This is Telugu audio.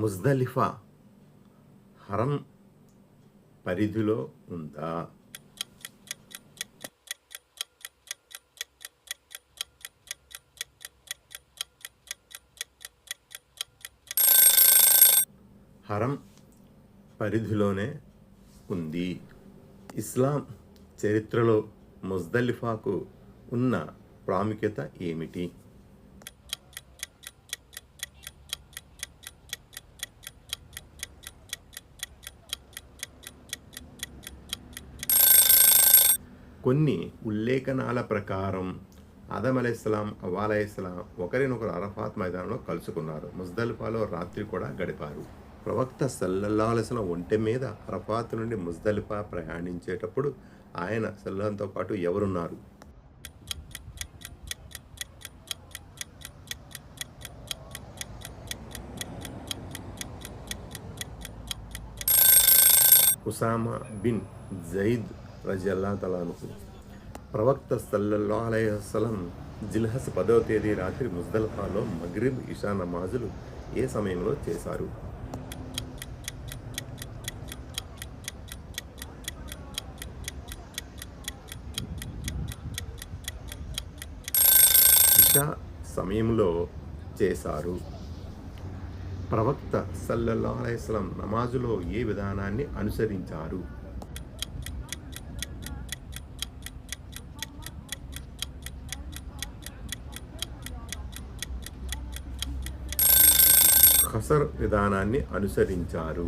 ముజ్దలిఫా హరం పరిధిలో ఉందా? హరం పరిధిలోనే ఉంది. ఇస్లాం చరిత్రలో ముజ్దలిఫాకు ఉన్న ప్రాముఖ్యత ఏమిటి? కొన్ని ఉల్లేఖనాల ప్రకారం ఆదం అలైహిస్సలాం, హవ్వ అలైహిస్సలాం ఒకరినొకరు అరఫాత్ మైదానంలో కలుసుకున్నారు. ముజ్దలిఫాలో రాత్రి కూడా గడిపారు. ప్రవక్త సల్లల్లాహు అలైహి వసల్లం ఒంటె మీద అరఫాత్ నుండి ముజ్దలిఫా ప్రయాణించేటప్పుడు ఆయన సల్లల్లాహుతో పాటు ఎవరున్నారు? ఉసామా బిన్ జైద్ రజియల్లాహు తఆలా అన్హు. ప్రవక్త సల్లల్లాహు అలైహి వసల్లం జిల్హజ్ 10వ తేదీ రాత్రి ముజ్దలిఫాలో మగ్రిబ్, ఇషా నమాజులు ఏ సమయంలో చేశారు? ఇషా సమయంలో చేశారు. ప్రవక్త సల్లల్లాహు అలైహి వసల్లం నమాజులో ఏ విధానాన్ని అనుసరించారు? ఖసర్ విధానాన్ని అనుసరించారు.